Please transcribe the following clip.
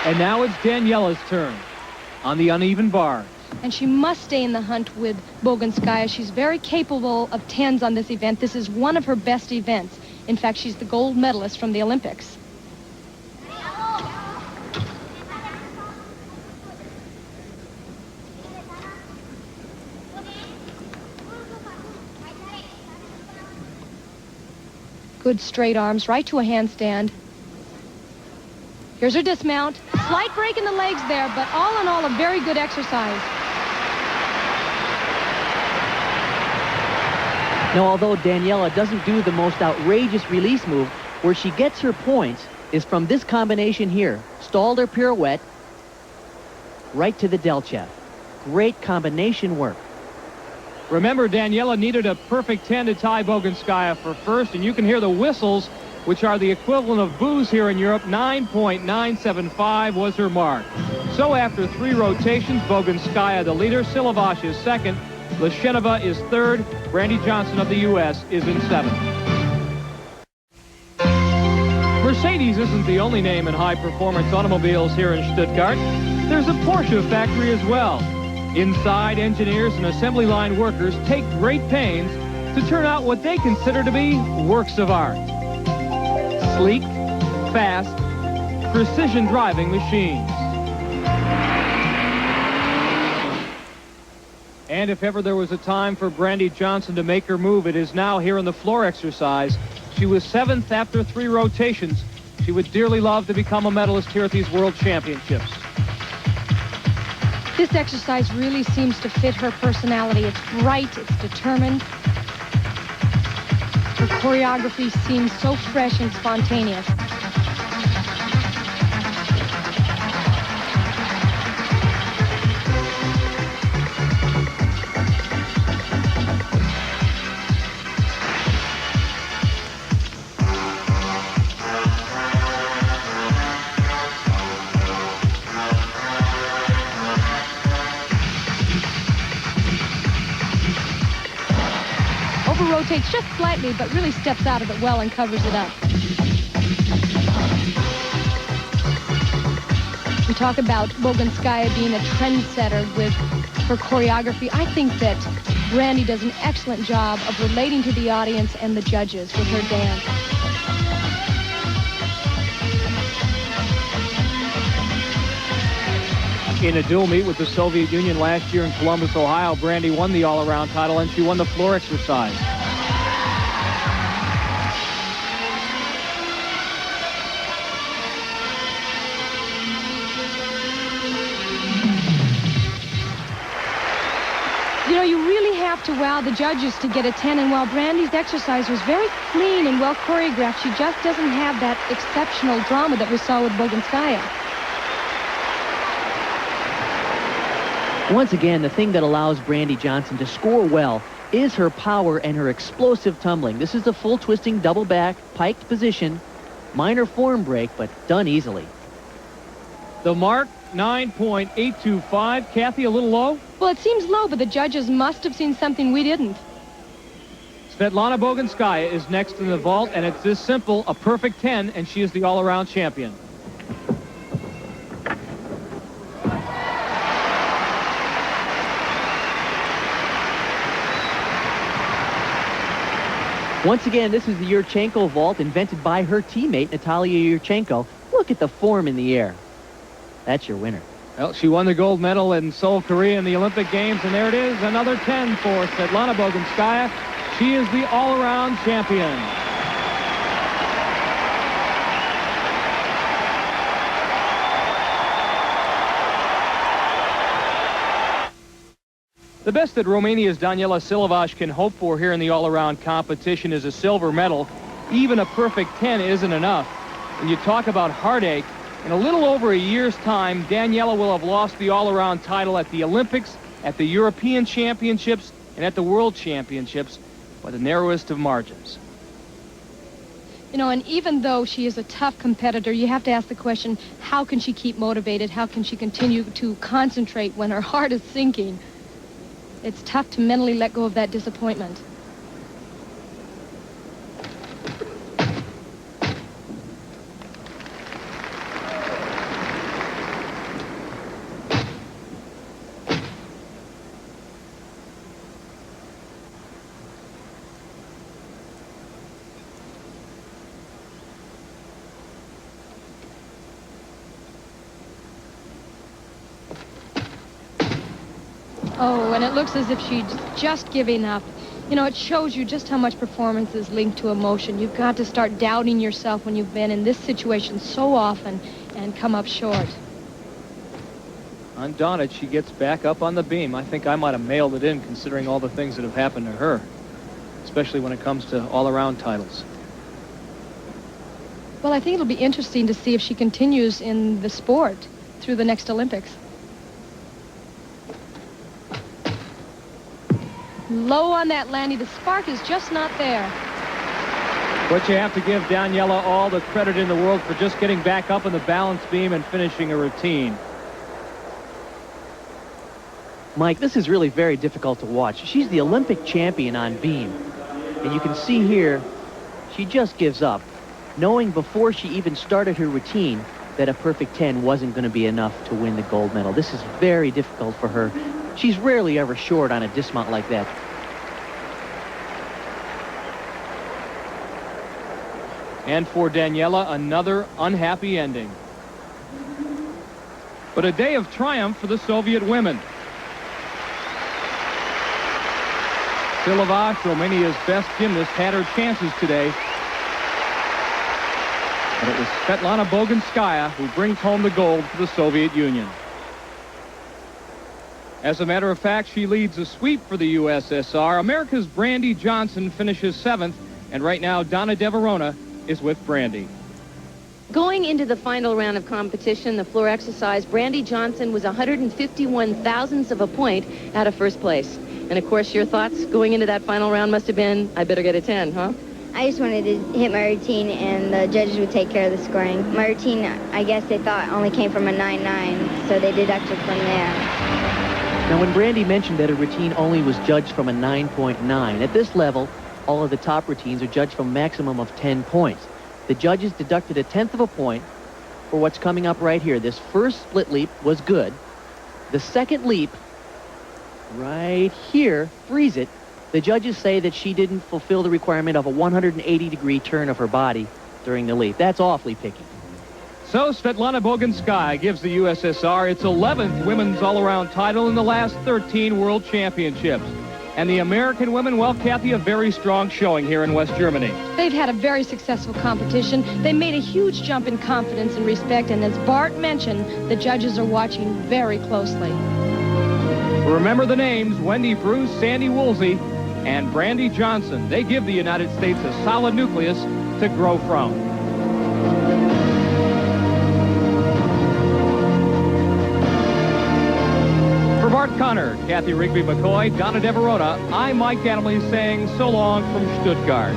And now it's Daniela's turn on the uneven bars. And she must stay in the hunt with Boginskaya. She's very capable of 10s on this event. This is one of her best events. In fact, she's the gold medalist from the Olympics. Good straight arms, right to a handstand. Here's her dismount. Slight break in the legs there, but all in all, a very good exercise. Now, although Daniela doesn't do the most outrageous release move, where she gets her points is from this combination here. Stalled her pirouette, right to the Delchev. Great combination work. Remember, Daniela needed a perfect 10 to tie Boginskaya for first, and you can hear the whistles, which are the equivalent of boos here in Europe. 9.975 was her mark. So after 3 rotations, Boginskaya the leader, Silivas is second, Lishenova is third, Brandy Johnson of the U.S. is in 7th. Mercedes isn't the only name in high-performance automobiles here in Stuttgart. There's a Porsche factory as well. Inside, engineers and assembly line workers take great pains to turn out what they consider to be works of art. Sleek, fast, precision driving machines. And if ever there was a time for Brandy Johnson to make her move, it is now here in the floor exercise. She was 7th after 3 rotations. She would dearly love to become a medalist here at these World Championships. This exercise really seems to fit her personality. It's bright, it's determined. Her choreography seems so fresh and spontaneous. Rotates just slightly, but really steps out of it well and covers it up. We talk about Boginskaya being a trendsetter with her choreography. I think that Brandy does an excellent job of relating to the audience and the judges with her dance. In a dual meet with the Soviet Union last year in Columbus, Ohio, Brandy won the all-around title and she won the floor exercise. You know, you really have to wow the judges to get a 10, and while Brandy's exercise was very clean and well choreographed, she just doesn't have that exceptional drama that we saw with Boginskaya. Once again, the thing that allows Brandy Johnson to score well is her power and her explosive tumbling. This is a full twisting double back, piked position, minor form break, but done easily. The mark, 9.825. Kathy, a little low? Well, it seems low, but the judges must have seen something we didn't. Svetlana Boginskaya is next in the vault, and it's this simple, a perfect 10, and she is the all-around champion. Once again, this is the Yurchenko vault invented by her teammate, Natalia Yurchenko. Look at the form in the air. That's your winner. Well, she won the gold medal in Seoul, Korea in the Olympic Games, and there it is, another 10 for Svetlana Boginskaya. She is the all-around champion. The best that Romania's Daniela Silivas can hope for here in the all-around competition is a silver medal. Even a perfect 10 isn't enough. When you talk about heartache, in a little over a year's time, Daniela will have lost the all-around title at the Olympics, at the European Championships, and at the World Championships by the narrowest of margins. You know, and even though she is a tough competitor, you have to ask the question, how can she keep motivated? How can she continue to concentrate when her heart is sinking? It's tough to mentally let go of that disappointment. Oh, and it looks as if she's just giving up. You know, it shows you just how much performance is linked to emotion. You've got to start doubting yourself when you've been in this situation so often and come up short. Undaunted, she gets back up on the beam. I think I might have mailed it in considering all the things that have happened to her, especially when it comes to all-around titles. Well, I think it'll be interesting to see if she continues in the sport through the next Olympics. Low on that landing. The spark is just not there. But you have to give Daniela all the credit in the world for just getting back up on the balance beam and finishing a routine. Mike, this is really very difficult to watch. She's the Olympic champion on beam. And you can see here, she just gives up, knowing before she even started her routine that a perfect 10 wasn't going to be enough to win the gold medal. This is very difficult for her. She's rarely ever short on a dismount like that. And for Daniela, another unhappy ending. But a day of triumph for the Soviet women. Silivas, Romania's best gymnast, had her chances today. But it was Svetlana Boginskaya who brings home the gold for the Soviet Union. As a matter of fact, she leads a sweep for the USSR. America's Brandy Johnson finishes 7th, and right now Donna DeVerona is with Brandy. Going into the final round of competition, the floor exercise, Brandy Johnson was 151 thousandths of a point out of first place. And of course, your thoughts going into that final round must have been, I better get a 10, huh? I just wanted to hit my routine, and the judges would take care of the scoring. My routine, I guess they thought only came from a 9.9, so they deducted from there. Now, when Brandy mentioned that her routine only was judged from a 9.9, at this level, all of the top routines are judged from a maximum of 10 points. The judges deducted a 1/10 of a point for what's coming up right here. This first split leap was good. The second leap, right here, freeze it. The judges say that she didn't fulfill the requirement of a 180-degree turn of her body during the leap. That's awfully picky. So Svetlana Boginskaya gives the USSR its 11th women's all-around title in the last 13 world championships. And the American women, well, Kathy, a very strong showing here in West Germany. They've had a very successful competition. They made a huge jump in confidence and respect, and as Bart mentioned, the judges are watching very closely. Remember the names: Wendy Bruce, Sandy Woolsey, and Brandy Johnson. They give the United States a solid nucleus to grow from. For Bart Connor, Kathy Rigby McCoy, Donna DeVerona, I'm Mike Adamley saying so long from Stuttgart.